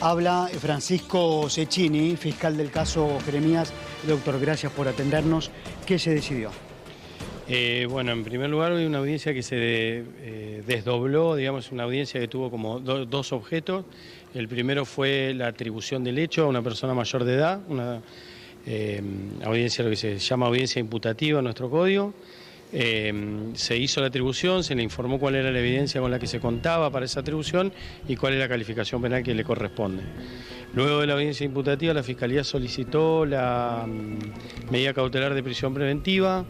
Habla Francisco Cecchini, fiscal del caso Jeremías. Doctor, gracias por atendernos. ¿Qué se decidió? Bueno, en primer lugar, hoy una audiencia que se desdobló, digamos, una audiencia que tuvo como dos objetos. El primero fue la atribución del hecho a una persona mayor de edad, una audiencia, lo que se llama audiencia imputativa en nuestro código. Se hizo la atribución, se le informó cuál era la evidencia con la que se contaba para esa atribución y cuál es la calificación penal que le corresponde. Luego de la audiencia imputativa, la Fiscalía solicitó la medida cautelar de prisión preventiva.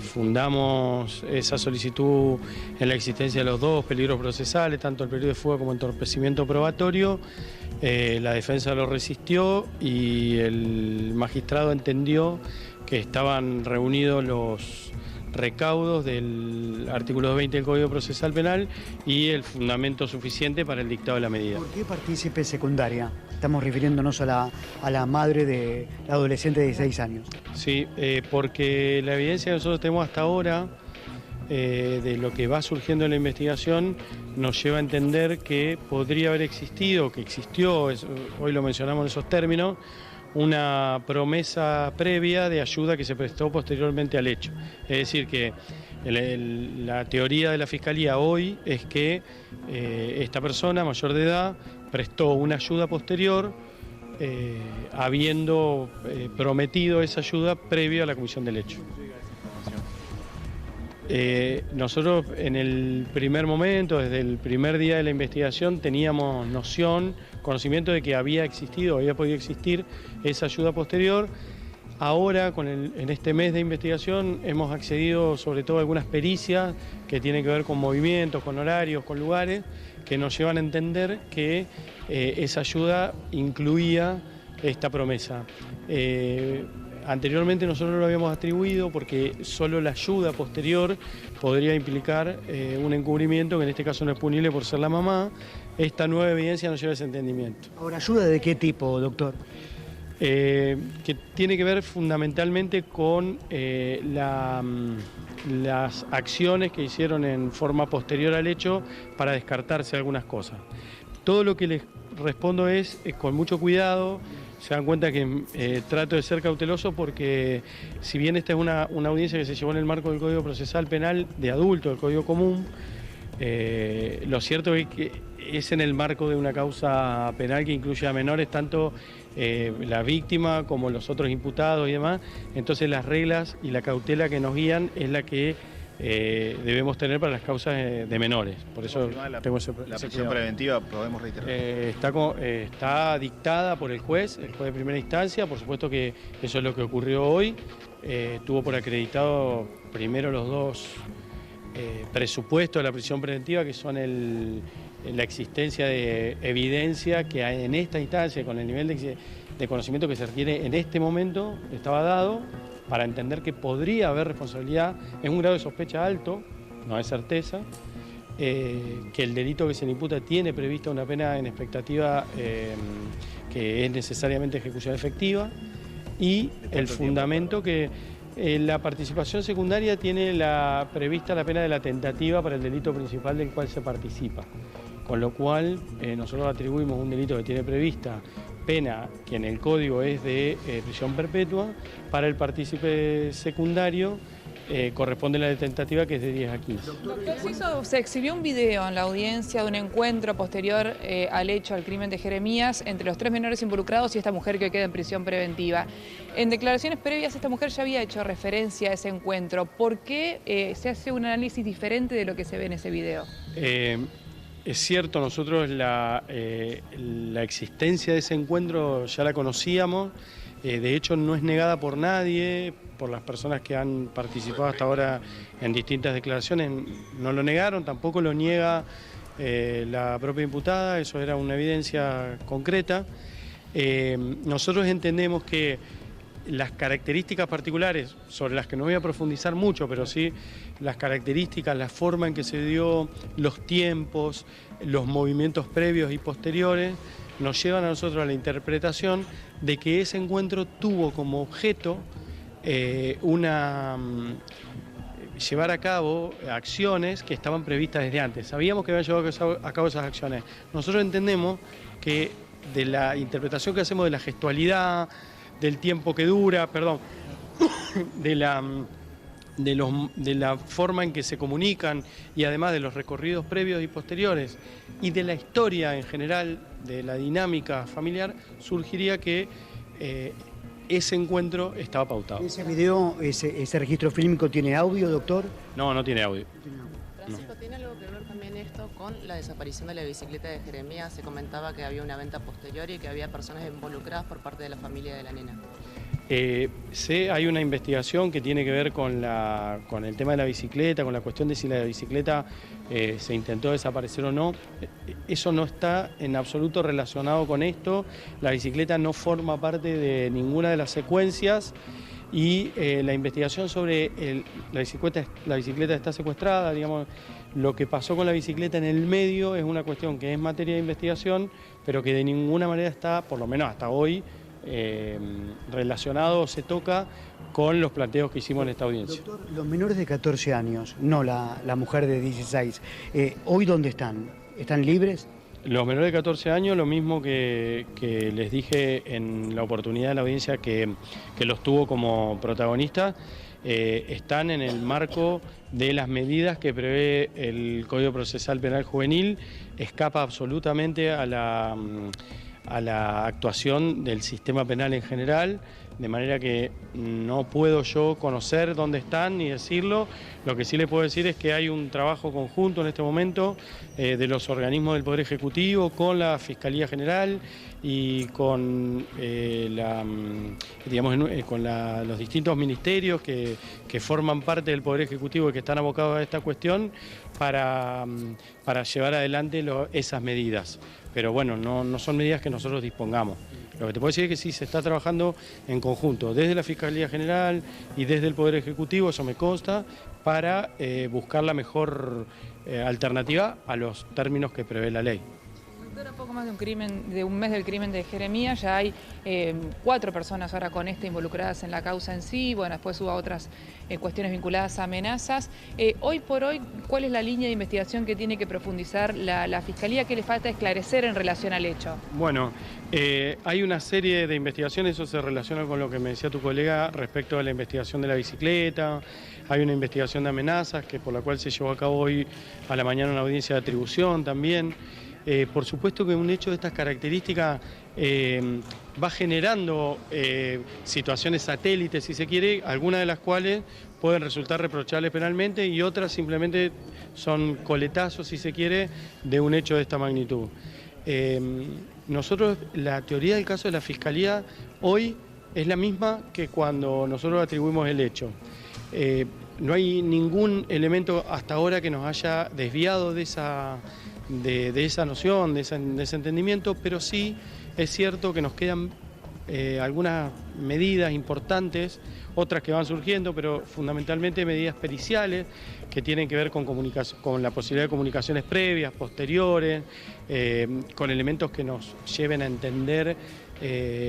Fundamos esa solicitud en la existencia de los dos peligros procesales, tanto el peligro de fuga como entorpecimiento probatorio. La defensa lo resistió y el magistrado entendió que estaban reunidos los recaudos del artículo 20 del Código Procesal Penal y el fundamento suficiente para el dictado de la medida. ¿Por qué partícipe secundaria? Estamos refiriéndonos a la madre de la adolescente de 16 años. Sí, porque la evidencia que nosotros tenemos hasta ahora de lo que va surgiendo en la investigación nos lleva a entender que podría haber existido, que existió, hoy lo mencionamos en esos términos, una promesa previa de ayuda que se prestó posteriormente al hecho. Es decir, que la teoría de la Fiscalía hoy es que esta persona mayor de edad prestó una ayuda posterior habiendo prometido esa ayuda previo a la comisión del hecho. Nosotros en el primer momento, desde el primer día de la investigación, teníamos conocimiento de que había podido existir esa ayuda posterior. Ahora, en este mes de investigación, hemos accedido sobre todo a algunas pericias que tienen que ver con movimientos, con horarios, con lugares, que nos llevan a entender que esa ayuda incluía esta promesa. Anteriormente nosotros lo habíamos atribuido porque solo la ayuda posterior podría implicar un encubrimiento, que en este caso no es punible por ser la mamá. Esta nueva evidencia nos lleva a ese entendimiento. Ahora, ¿ayuda de qué tipo, doctor? Que tiene que ver fundamentalmente con las acciones que hicieron en forma posterior al hecho para descartarse algunas cosas. Todo lo que les respondo es con mucho cuidado. Se dan cuenta que trato de ser cauteloso porque si bien esta es una audiencia que se llevó en el marco del Código Procesal Penal de adulto, del Código Común, lo cierto es que es en el marco de una causa penal que incluye a menores, tanto la víctima como los otros imputados y demás. Entonces las reglas y la cautela que nos guían es la que debemos tener para las causas de menores. Por eso tengo la prisión preventiva, podemos reiterar. Está dictada por el juez de primera instancia. Por supuesto que eso es lo que ocurrió hoy. Tuvo por acreditado primero los dos presupuestos de la prisión preventiva, que son la existencia de evidencia que en esta instancia, con el nivel de conocimiento que se requiere en este momento, estaba dado para entender que podría haber responsabilidad. Es un grado de sospecha alto, no es certeza, que el delito que se le imputa tiene prevista una pena en expectativa que es necesariamente ejecución efectiva, y el fundamento que la participación secundaria tiene prevista la pena de la tentativa para el delito principal del cual se participa, con lo cual nosotros atribuimos un delito que tiene prevista pena que en el código es de prisión perpetua. Para el partícipe secundario corresponde la de tentativa, que es de 10 a 15. Doctor, se exhibió un video en la audiencia de un encuentro posterior al hecho, al crimen de Jeremías, entre los 3 menores involucrados y esta mujer que queda en prisión preventiva. En declaraciones previas, esta mujer ya había hecho referencia a ese encuentro. ¿Por qué se hace un análisis diferente de lo que se ve en ese video? Es cierto, nosotros la existencia de ese encuentro ya la conocíamos. De hecho, no es negada por nadie, por las personas que han participado hasta ahora en distintas declaraciones, no lo negaron, tampoco lo niega la propia imputada. Eso era una evidencia concreta. Nosotros entendemos que las características particulares, sobre las que no voy a profundizar mucho, pero sí las características, la forma en que se dio, los tiempos, los movimientos previos y posteriores, nos llevan a nosotros a la interpretación de que ese encuentro tuvo como objeto llevar a cabo acciones que estaban previstas desde antes. Sabíamos que habían llevado a cabo esas acciones. Nosotros entendemos que de la interpretación que hacemos de la gestualidad, del tiempo que dura, perdón, de la forma en que se comunican y además de los recorridos previos y posteriores y de la historia en general, de la dinámica familiar, surgiría que ese encuentro estaba pautado. ¿Ese video, ese registro fílmico tiene audio, doctor? No, no tiene audio. Francisco, ¿tiene algo que ver también esto con la desaparición de la bicicleta de Jeremías? Se comentaba que había una venta posterior y que había personas involucradas por parte de la familia de la nena. Hay una investigación que tiene que ver con el tema de la bicicleta, con la cuestión de si la bicicleta se intentó desaparecer o no. Eso no está en absoluto relacionado con esto. La bicicleta no forma parte de ninguna de las secuencias y la investigación sobre la bicicleta está secuestrada, digamos. Lo que pasó con la bicicleta en el medio es una cuestión que es materia de investigación, pero que de ninguna manera está, por lo menos hasta hoy, relacionado o se toca con los planteos que hicimos en esta audiencia. Doctor, los menores de 14 años, no la mujer de 16, ¿hoy dónde están? ¿Están libres? Los menores de 14 años, lo mismo que les dije en la oportunidad de la audiencia que los tuvo como protagonistas, están en el marco de las medidas que prevé el Código Procesal Penal Juvenil, escapa absolutamente a la actuación del sistema penal en general, de manera que no puedo yo conocer dónde están ni decirlo. Lo que sí les puedo decir es que hay un trabajo conjunto en este momento de los organismos del Poder Ejecutivo con la Fiscalía General y con, los distintos ministerios que forman parte del Poder Ejecutivo y que están abocados a esta cuestión para llevar adelante esas medidas. Pero bueno, no son medidas que nosotros dispongamos. Lo que te puedo decir es que sí se está trabajando en conjunto, desde la Fiscalía General y desde el Poder Ejecutivo, eso me consta, para buscar la mejor alternativa a los términos que prevé la ley. Doctora, poco más de un mes del crimen de Jeremías, ya hay 4 personas ahora con involucradas en la causa en sí, bueno, después hubo otras cuestiones vinculadas a amenazas. Hoy por hoy, ¿cuál es la línea de investigación que tiene que profundizar la Fiscalía? ¿Qué le falta esclarecer en relación al hecho? Bueno, hay una serie de investigaciones, eso se relaciona con lo que me decía tu colega respecto a la investigación de la bicicleta. Hay una investigación de amenazas, por la cual se llevó a cabo hoy a la mañana una audiencia de atribución también. Por supuesto que un hecho de estas características va generando situaciones satélites, si se quiere, algunas de las cuales pueden resultar reprochables penalmente y otras simplemente son coletazos, si se quiere, de un hecho de esta magnitud. Nosotros, la teoría del caso de la Fiscalía hoy es la misma que cuando nosotros atribuimos el hecho. No hay ningún elemento hasta ahora que nos haya desviado de esa noción, de ese entendimiento, pero sí es cierto que nos quedan algunas medidas importantes, otras que van surgiendo, pero fundamentalmente medidas periciales que tienen que ver con la posibilidad de comunicaciones previas, posteriores, con elementos que nos lleven a entender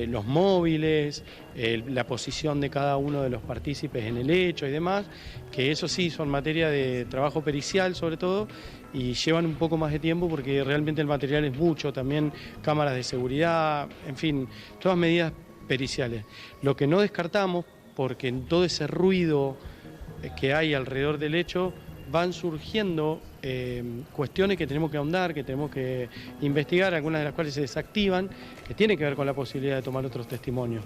los móviles, la posición de cada uno de los partícipes en el hecho y demás, que eso sí son materia de trabajo pericial sobre todo y llevan un poco más de tiempo porque realmente el material es mucho, también cámaras de seguridad, en fin, todas medidas periciales. Lo que no descartamos, porque en todo ese ruido que hay alrededor del hecho van surgiendo cuestiones que tenemos que ahondar, que tenemos que investigar, algunas de las cuales se desactivan, que tienen que ver con la posibilidad de tomar otros testimonios.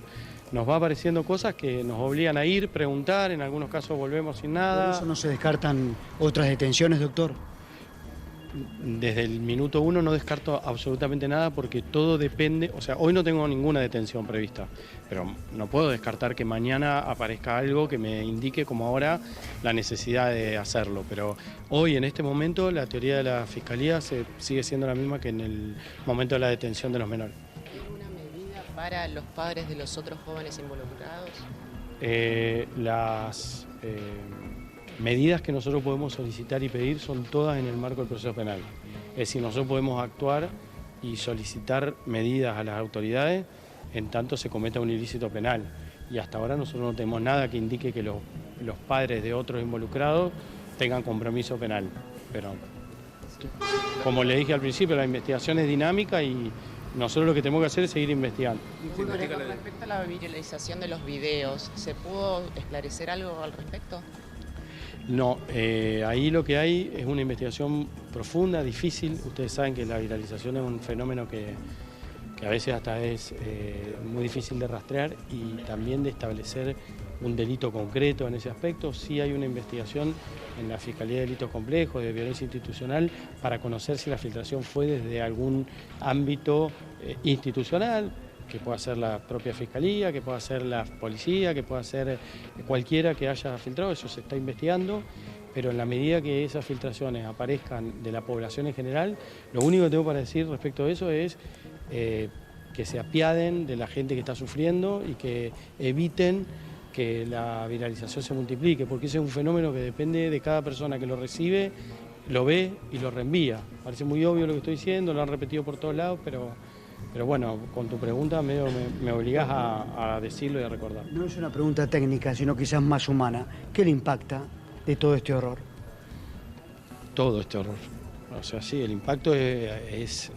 Nos va apareciendo cosas que nos obligan a ir, preguntar, en algunos casos volvemos sin nada. ¿Por eso no se descartan otras detenciones, doctor? Desde el minuto 1 no descarto absolutamente nada porque todo depende, o sea, hoy no tengo ninguna detención prevista, pero no puedo descartar que mañana aparezca algo que me indique como ahora la necesidad de hacerlo, pero hoy en este momento la teoría de la Fiscalía sigue siendo la misma que en el momento de la detención de los menores. ¿Hay alguna medida para los padres de los otros jóvenes involucrados? Las medidas que nosotros podemos solicitar y pedir son todas en el marco del proceso penal. Es decir, nosotros podemos actuar y solicitar medidas a las autoridades en tanto se cometa un ilícito penal. Y hasta ahora nosotros no tenemos nada que indique que los los padres de otros involucrados tengan compromiso penal. Pero, como le dije al principio, la investigación es dinámica y nosotros lo que tenemos que hacer es seguir investigando. Con respecto a la viralización de los videos, ¿se pudo esclarecer algo al respecto? No, ahí lo que hay es una investigación profunda, difícil. Ustedes saben que la viralización es un fenómeno que a veces hasta es muy difícil de rastrear y también de establecer un delito concreto en ese aspecto. Sí hay una investigación en la Fiscalía de Delitos Complejos, de Violencia Institucional, para conocer si la filtración fue desde algún ámbito institucional, que pueda ser la propia Fiscalía, que pueda ser la Policía, que pueda ser cualquiera que haya filtrado. Eso se está investigando, pero en la medida que esas filtraciones aparezcan de la población en general, lo único que tengo para decir respecto a eso es que se apiaden de la gente que está sufriendo y que eviten que la viralización se multiplique, porque ese es un fenómeno que depende de cada persona que lo recibe, lo ve y lo reenvía. Parece muy obvio lo que estoy diciendo, lo han repetido por todos lados, pero bueno, con tu pregunta me obligás a decirlo y a recordar. No es una pregunta técnica, sino quizás más humana. ¿Qué le impacta de todo este horror? Todo este horror. O sea, sí, el impacto es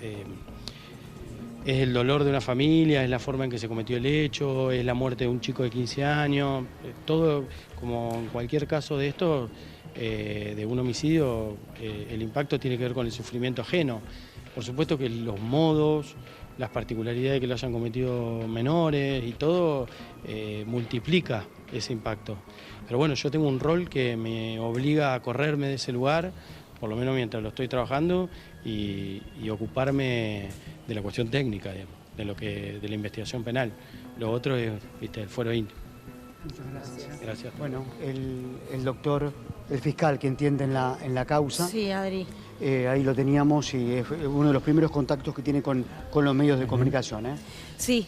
el dolor de una familia, es la forma en que se cometió el hecho, es la muerte de un chico de 15 años, todo, como en cualquier caso de esto, de un homicidio, el impacto tiene que ver con el sufrimiento ajeno. Por supuesto que los modos, las particularidades que lo hayan cometido menores y todo, multiplica ese impacto. Pero bueno, yo tengo un rol que me obliga a correrme de ese lugar, por lo menos mientras lo estoy trabajando, y ocuparme de la cuestión técnica, digamos, de la investigación penal. Lo otro es, viste, el fuero íntimo. Muchas gracias. Gracias. Bueno, el doctor, el fiscal que entiende en la causa. Sí, Adri. Ahí lo teníamos y es uno de los primeros contactos que tiene con los medios de comunicación. Sí,